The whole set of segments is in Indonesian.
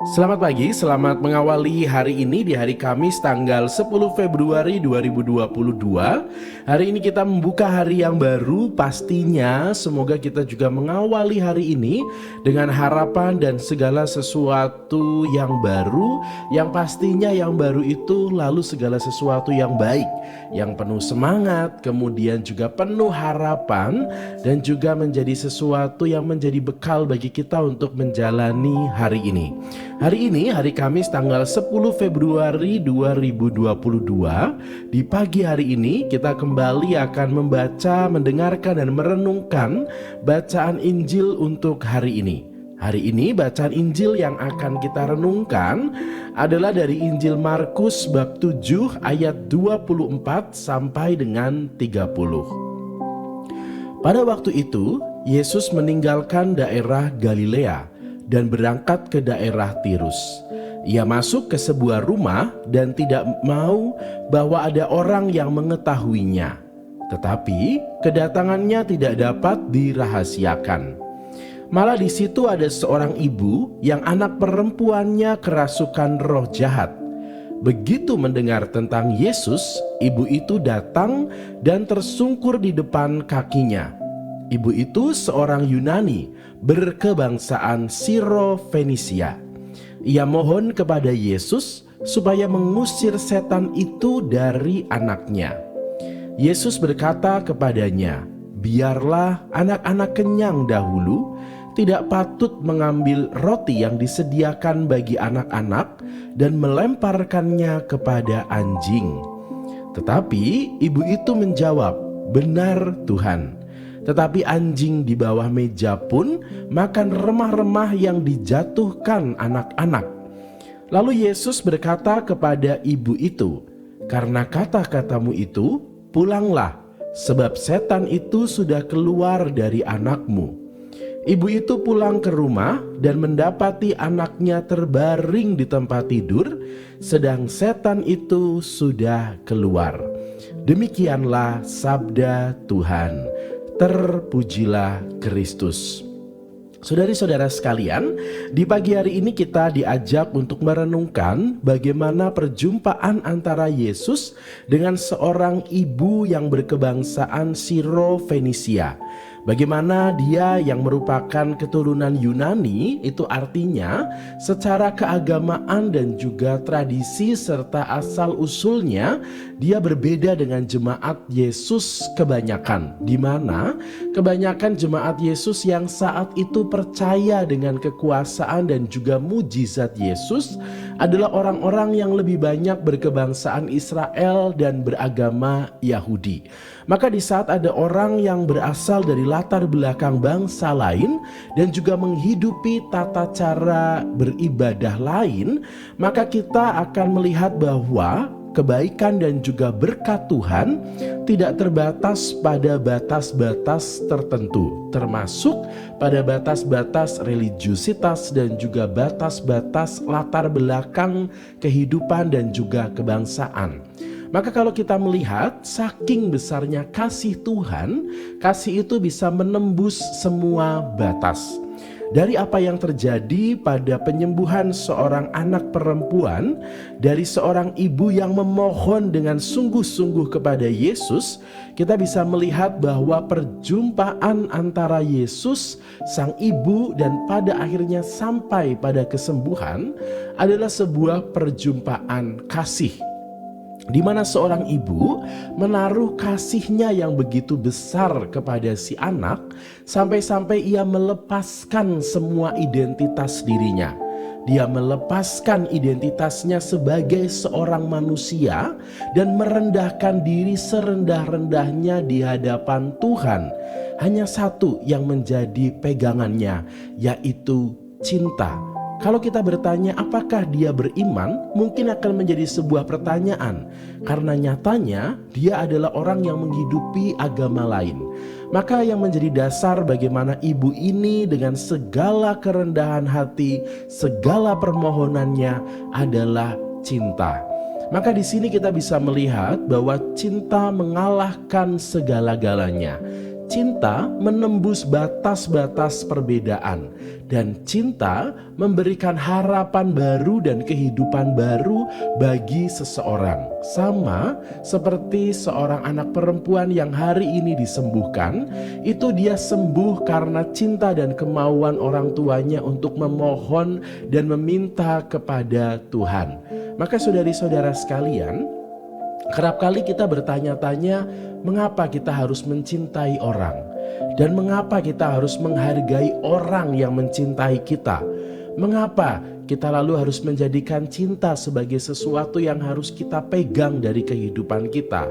Selamat pagi, selamat mengawali hari ini di hari Kamis tanggal 10 Februari 2022. Hari ini kita membuka hari yang baru, pastinya semoga kita juga mengawali hari ini dengan harapan dan segala sesuatu yang baru, yang pastinya yang baru itu lalu segala sesuatu yang baik, yang penuh semangat, kemudian juga penuh harapan dan juga menjadi sesuatu yang menjadi bekal bagi kita untuk menjalani hari ini. Hari ini, hari Kamis tanggal 10 Februari 2022, di pagi hari ini kita kembali akan membaca, mendengarkan dan merenungkan bacaan Injil untuk hari ini. Hari ini bacaan Injil yang akan kita renungkan adalah dari Injil Markus bab 7 ayat 24 sampai dengan 30. Pada waktu itu, Yesus meninggalkan daerah Galilea dan berangkat ke daerah Tirus. Ia masuk ke sebuah rumah dan tidak mau bahwa ada orang yang mengetahuinya. Tetapi kedatangannya tidak dapat dirahasiakan. Malah di situ ada seorang ibu yang anak perempuannya kerasukan roh jahat. Begitu mendengar tentang Yesus, ibu itu datang dan tersungkur di depan kakinya. Ibu itu seorang Yunani berkebangsaan Siro-Fenisia. Ia mohon kepada Yesus supaya mengusir setan itu dari anaknya. Yesus berkata kepadanya, "Biarlah anak-anak kenyang dahulu, tidak patut mengambil roti yang disediakan bagi anak-anak dan melemparkannya kepada anjing." Tetapi ibu itu menjawab, "Benar Tuhan. Tetapi anjing di bawah meja pun makan remah-remah yang dijatuhkan anak-anak." Lalu Yesus berkata kepada ibu itu, "Karena kata-katamu itu, pulanglah, sebab setan itu sudah keluar dari anakmu." Ibu itu pulang ke rumah dan mendapati anaknya terbaring di tempat tidur, sedang setan itu sudah keluar. Demikianlah sabda Tuhan. Terpujilah Kristus. Saudari-saudara sekalian, di pagi hari ini kita diajak untuk merenungkan bagaimana perjumpaan antara Yesus dengan seorang ibu yang berkebangsaan Siro-Fenisia. Bagaimana dia yang merupakan keturunan Yunani, itu artinya secara keagamaan dan juga tradisi serta asal usulnya dia berbeda dengan jemaat Yesus kebanyakan, di mana kebanyakan jemaat Yesus yang saat itu percaya dengan kekuasaan dan juga mujizat Yesus adalah orang-orang yang lebih banyak berkebangsaan Israel dan beragama Yahudi. Maka di saat ada orang yang berasal dari latar belakang bangsa lain dan juga menghidupi tata cara beribadah lain, maka kita akan melihat bahwa kebaikan dan juga berkat Tuhan tidak terbatas pada batas-batas tertentu, termasuk pada batas-batas religiusitas dan juga batas-batas latar belakang kehidupan dan juga kebangsaan. Maka kalau kita melihat saking besarnya kasih Tuhan, kasih itu bisa menembus semua batas. Dari apa yang terjadi pada penyembuhan seorang anak perempuan dari seorang ibu yang memohon dengan sungguh-sungguh kepada Yesus, kita bisa melihat bahwa perjumpaan antara Yesus, sang ibu, dan pada akhirnya sampai pada kesembuhan adalah sebuah perjumpaan kasih, di mana seorang ibu menaruh kasihnya yang begitu besar kepada si anak sampai-sampai ia melepaskan semua identitas dirinya. Dia melepaskan identitasnya sebagai seorang manusia dan merendahkan diri serendah-rendahnya di hadapan Tuhan. Hanya satu yang menjadi pegangannya, yaitu cinta. Kalau kita bertanya apakah dia beriman, mungkin akan menjadi sebuah pertanyaan. Karena nyatanya dia adalah orang yang menghidupi agama lain. Maka yang menjadi dasar bagaimana ibu ini dengan segala kerendahan hati, segala permohonannya adalah cinta. Maka di sini kita bisa melihat bahwa cinta mengalahkan segala-galanya. cinta menembus batas-batas perbedaan, dan cinta memberikan harapan baru dan kehidupan baru bagi seseorang. Sama seperti seorang anak perempuan yang hari ini disembuhkan, itu dia sembuh karena cinta dan kemauan orang tuanya untuk memohon dan meminta kepada Tuhan. Maka saudari-saudara sekalian, kerap kali kita bertanya-tanya, mengapa kita harus mencintai orang? Dan mengapa kita harus menghargai orang yang mencintai kita? Mengapa kita lalu harus menjadikan cinta sebagai sesuatu yang harus kita pegang dari kehidupan kita?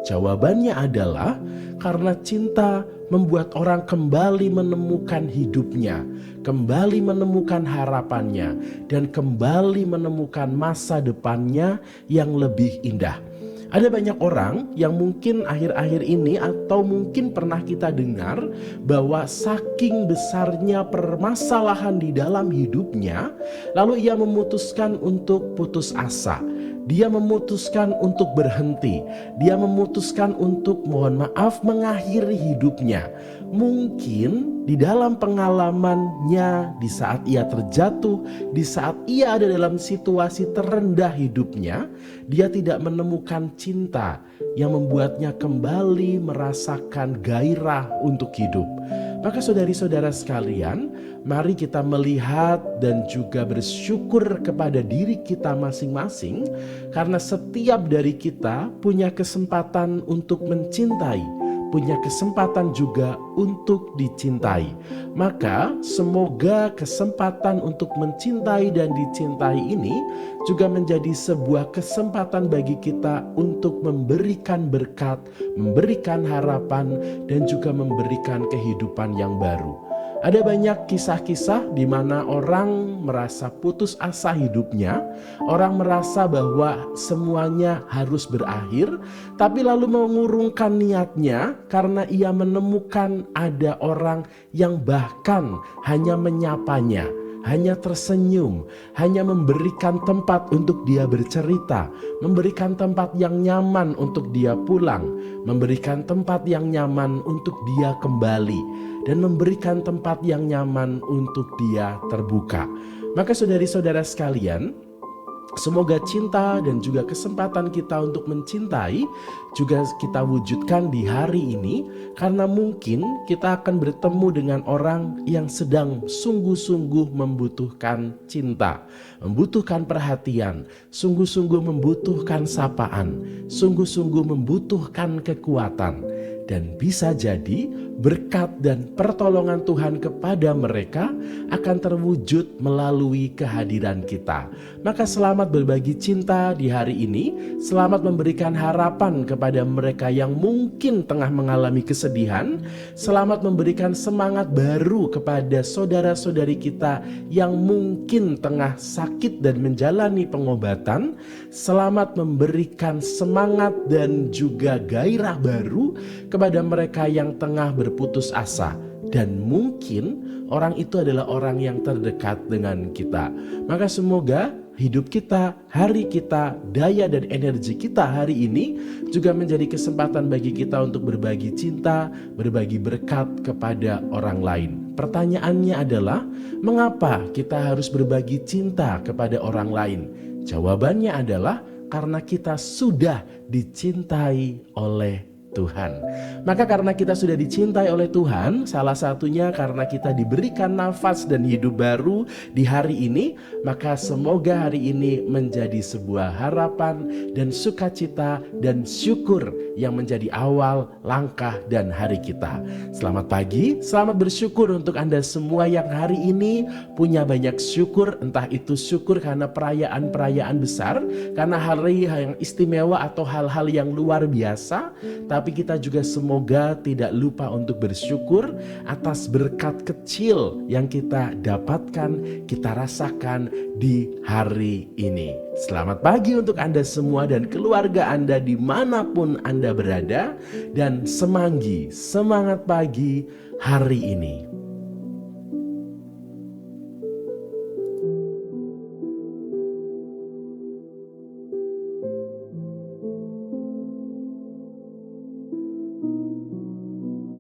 Jawabannya adalah karena cinta membuat orang kembali menemukan hidupnya, kembali menemukan harapannya, dan kembali menemukan masa depannya yang lebih indah. Ada banyak orang yang mungkin akhir-akhir ini atau mungkin pernah kita dengar bahwa saking besarnya permasalahan di dalam hidupnya, lalu ia memutuskan untuk putus asa. Dia memutuskan untuk berhenti. Dia memutuskan untuk, mohon maaf, mengakhiri hidupnya. Mungkin di dalam pengalamannya, di saat ia terjatuh, di saat ia ada dalam situasi terendah hidupnya, dia tidak menemukan cinta yang membuatnya kembali merasakan gairah untuk hidup. Maka saudari-saudara sekalian, mari kita melihat dan juga bersyukur kepada diri kita masing-masing, karena setiap dari kita punya kesempatan untuk mencintai, punya kesempatan juga untuk dicintai. Maka semoga kesempatan untuk mencintai dan dicintai ini juga menjadi sebuah kesempatan bagi kita untuk memberikan berkat, memberikan harapan, dan juga memberikan kehidupan yang baru. Ada banyak kisah-kisah di mana orang merasa putus asa hidupnya, orang merasa bahwa semuanya harus berakhir, tapi lalu mengurungkan niatnya karena ia menemukan ada orang yang bahkan hanya menyapanya, hanya tersenyum, hanya memberikan tempat untuk dia bercerita, memberikan tempat yang nyaman untuk dia pulang, memberikan tempat yang nyaman untuk dia kembali, dan memberikan tempat yang nyaman untuk dia terbuka. Maka saudari-saudara sekalian, semoga cinta dan juga kesempatan kita untuk mencintai juga kita wujudkan di hari ini, karena mungkin kita akan bertemu dengan orang yang sedang sungguh-sungguh membutuhkan cinta, membutuhkan perhatian, sungguh-sungguh membutuhkan sapaan, sungguh-sungguh membutuhkan kekuatan. Dan bisa jadi berkat dan pertolongan Tuhan kepada mereka akan terwujud melalui kehadiran kita. Maka selamat berbagi cinta di hari ini. Selamat memberikan harapan kepada mereka yang mungkin tengah mengalami kesedihan. Selamat memberikan semangat baru kepada saudara-saudari kita yang mungkin tengah sakit dan menjalani pengobatan. Selamat memberikan semangat dan juga gairah baru kepada mereka yang tengah berputus asa, dan mungkin orang itu adalah orang yang terdekat dengan kita. Maka semoga hidup kita, hari kita, daya dan energi kita hari ini juga menjadi kesempatan bagi kita untuk berbagi cinta, berbagi berkat kepada orang lain. Pertanyaannya adalah, mengapa kita harus berbagi cinta kepada orang lain? Jawabannya adalah karena kita sudah dicintai oleh Tuhan. Maka karena kita sudah dicintai oleh Tuhan, salah satunya karena kita diberikan nafas dan hidup baru di hari ini, maka semoga hari ini menjadi sebuah harapan dan sukacita dan syukur yang menjadi awal langkah dan hari kita. Selamat pagi, selamat bersyukur untuk Anda semua yang hari ini punya banyak syukur, entah itu syukur karena perayaan-perayaan besar, karena hari yang istimewa atau hal-hal yang luar biasa, tapi kita juga semoga tidak lupa untuk bersyukur atas berkat kecil yang kita dapatkan, kita rasakan di hari ini. Selamat pagi untuk Anda semua dan keluarga Anda dimanapun Anda berada, dan semangat pagi hari ini.